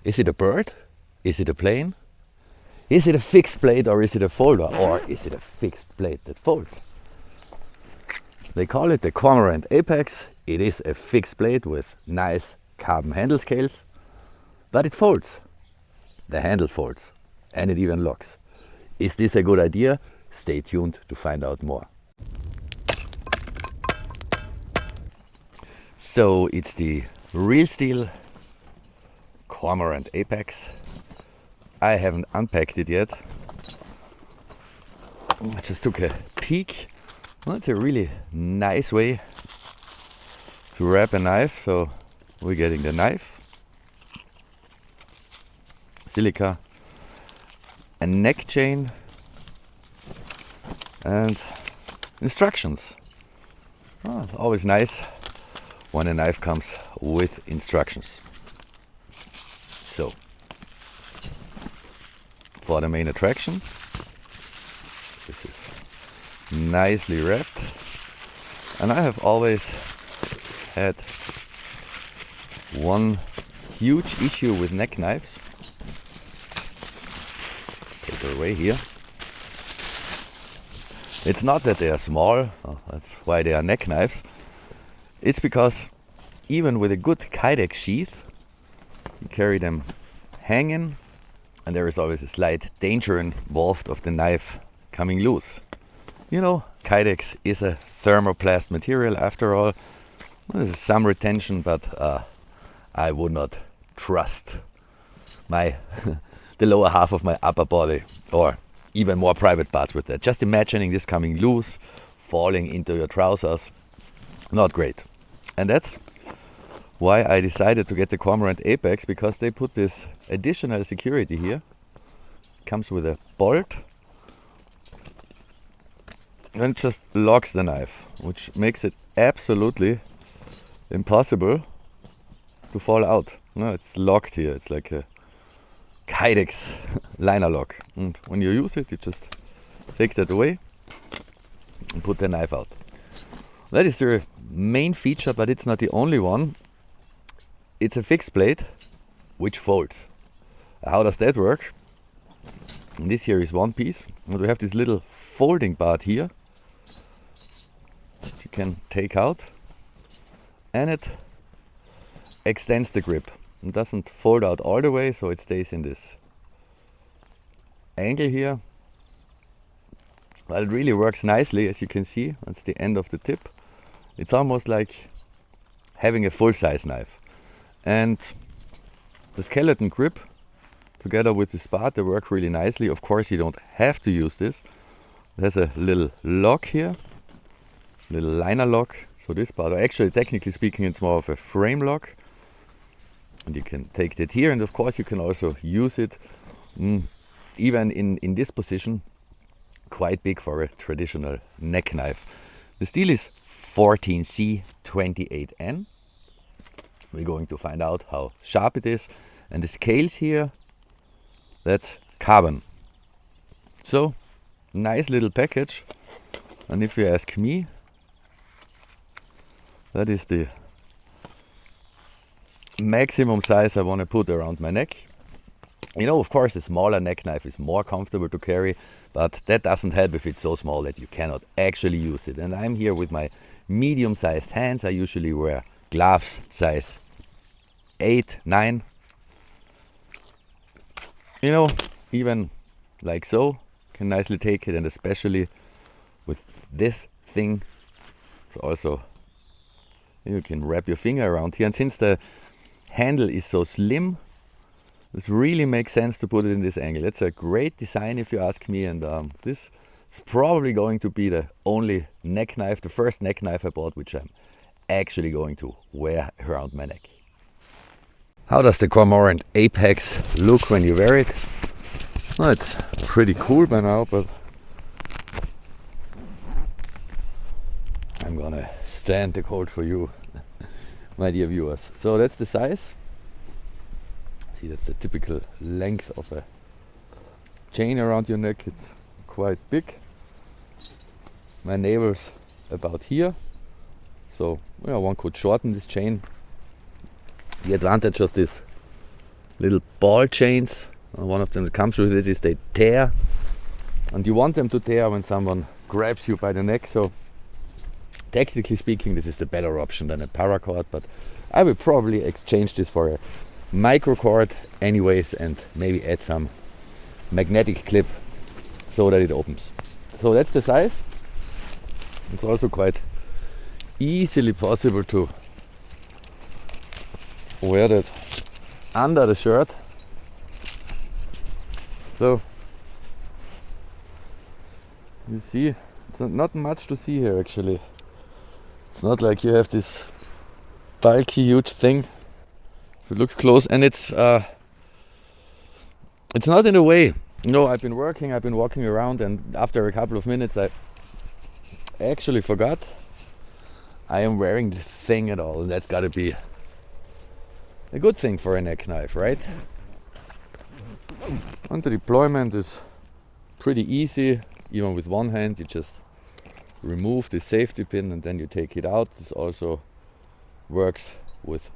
Is it a bird? Is it a plane? Is it a fixed blade or is it a folder? Or is it a fixed blade that folds? They call it the Cormorant Apex. It is a fixed blade with nice carbon handle scales, but it folds. The handle folds and it even locks. Is this a good idea? Stay tuned to find out more. So it's the real steel Cormorant Apex. I haven't unpacked it yet. I just took a peek. Well, it's a really nice way to wrap a knife. So we're getting the knife, silica, a neck chain, and instructions. Oh, it's always nice when a knife comes with instructions. So, for the main attraction, this is nicely wrapped, and I have always had one huge issue with neck knives. Take it away here. It's not that they are small, that's why they are neck knives. It's because even with a good Kydex sheath, you carry them hanging, and there is always a slight danger involved of the knife coming loose. You know, Kydex is a thermoplast material after all. There's some retention, but I would not trust the lower half of my upper body or even more private parts with that. Just imagining this coming loose, falling into your trousers, not great. And that's why I decided to get the Cormorant Apex, because they put this additional security here. It comes with a bolt and just locks the knife, which makes it absolutely impossible to fall out. No, it's locked here. It's like a Kydex liner lock. And when you use it, you just take that away and put the knife out. That is the main feature, but it's not the only one. It's a fixed blade which folds. How does that work? And this here is one piece, and we have this little folding part here that you can take out, and it extends the grip. It doesn't fold out all the way, so it stays in this angle here. But it really works nicely, as you can see. That's the end of the tip. It's almost like having a full-size knife. And the skeleton grip, together with this part, they work really nicely. Of course, you don't have to use this. There's a little lock here, little liner lock. So this part, or actually, technically speaking, it's more of a frame lock. And you can take that here, and of course, you can also use it even in this position, quite big for a traditional neck knife. The steel is 14C28N. We're going to find out how sharp it is. And the scales here, that's carbon. So, nice little package. And if you ask me, that is the maximum size I want to put around my neck. You know, of course, a smaller neck knife is more comfortable to carry, but that doesn't help if it's so small that you cannot actually use it. And I'm here with my medium-sized hands. I usually wear gloves size 8, 9. You know, even like so, can nicely take it, and especially with this thing, it's also, you can wrap your finger around here. And since the handle is so slim, this really makes sense to put it in this angle. It's a great design if you ask me, and this is probably going to be the only neck knife, the first neck knife I bought, which I'm actually going to wear around my neck. How does the Cormorant Apex look when you wear it? Well, it's pretty cool by now, but I'm gonna stand the cold for you, my dear viewers. So that's the size. See, that's the typical length of a chain around your neck. It's quite big. My navel's about here, so one could shorten this chain. The advantage of this little ball chains. One of them that comes with it is they tear, and you want them to tear when someone grabs you by the neck. So technically speaking, this is the better option than a paracord, but I will probably exchange this for a microcord anyways, and maybe add some magnetic clip so that it opens. So that's the size. It's also quite easily possible to wear that under the shirt. So you see, it's not much to see here actually. It's not like you have this bulky huge thing. If you look close, and it's not in the way. You know, I've been walking around, and after a couple of minutes I actually forgot I am wearing this thing at all, and that's gotta be a good thing for a neck knife, right? And the deployment is pretty easy. Even with one hand, you just remove the safety pin and then you take it out. This also works with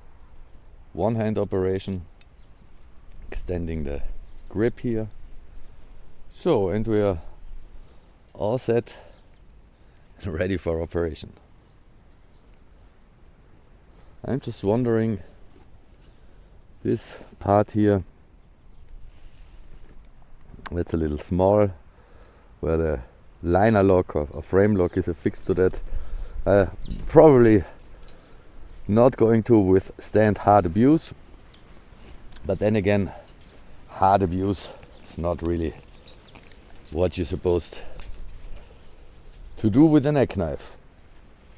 one hand operation, extending the grip here. So, and we are all set and ready for operation. I'm just wondering, this part here, that's a little small, where the liner lock or frame lock is affixed to that. Probably not going to withstand hard abuse, but then again, hard abuse is not really what you're supposed to do with a neck knife.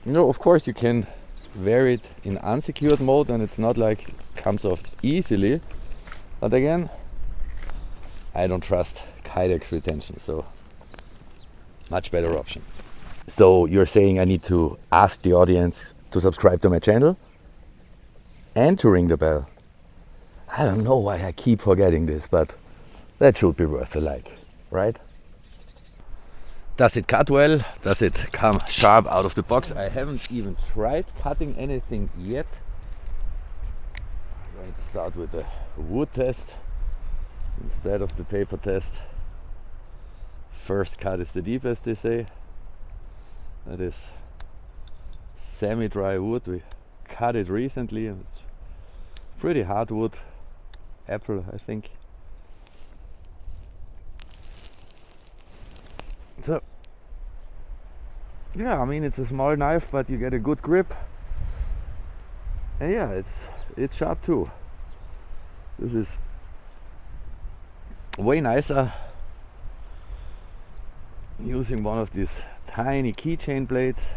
You know, of course you can wear it in unsecured mode, and it's not like it comes off easily, but again, I don't trust Kydex retention, so much better option. So you're saying I need to ask the audience to subscribe to my channel and to ring the bell. I don't know why I keep forgetting this, but that should be worth a like, right? Does it cut well? Does it come sharp out of the box? I haven't even tried cutting anything yet. I'm going to start with a wood test instead of the paper test. First cut is the deepest, they say. That is semi-dry wood. We cut it recently, and it's pretty hard wood, apple I think. So yeah, I mean, it's a small knife, but you get a good grip, and yeah, it's sharp too. This is way nicer using one of these tiny keychain blades.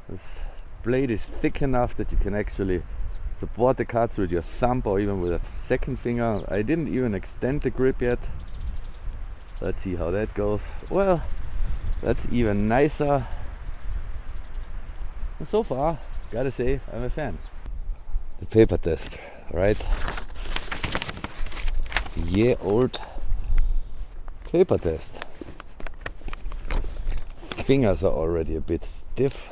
This blade is thick enough that you can actually support the cuts with your thumb or even with a second finger. I didn't even extend the grip yet. Let's see how that goes. Well, that's even nicer. And so far, gotta say, I'm a fan. The paper test, right? Yeah, old paper test. Fingers are already a bit stiff.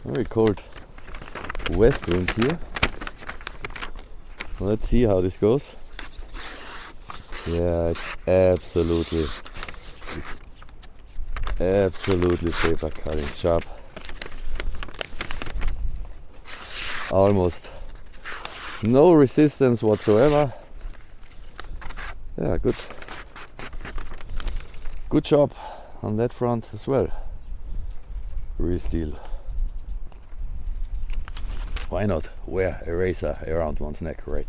Very cold west wind here. Let's see how this goes. Yeah, it's absolutely paper cutting sharp. Almost no resistance whatsoever. Yeah, good job on that front as well. Real steel. Why not wear a razor around one's neck, right?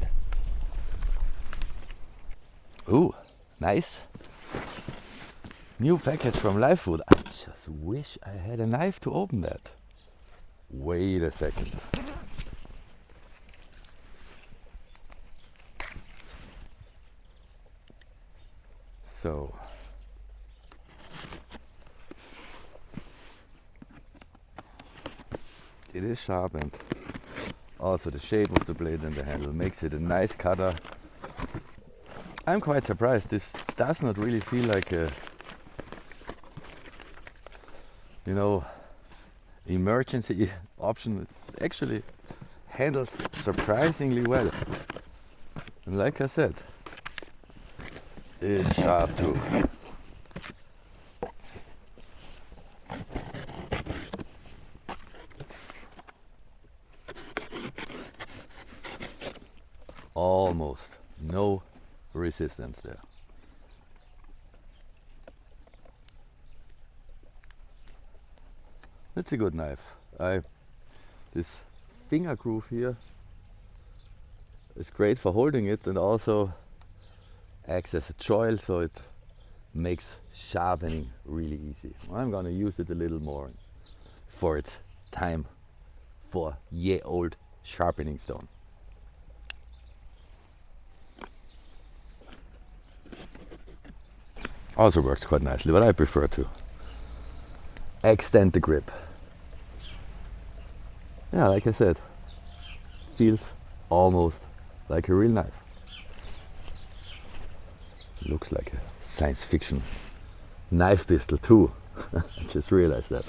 Ooh, nice. New package from Live Food. I just wish I had a knife to open that. Wait a second. So, it is sharp, and also the shape of the blade and the handle makes it a nice cutter. I'm quite surprised. This does not really feel like a, emergency option. It's actually handles surprisingly well. And like I said, it's sharp too. Almost no resistance there. It's a good knife. This finger groove here is great for holding it and also acts as a choil, so it makes sharpening really easy. I'm gonna use it a little more for its time for ye old sharpening stone. Also works quite nicely, but I prefer to extend the grip. Yeah, like I said, feels almost like a real knife. Looks like a science fiction knife pistol too. I just realized that.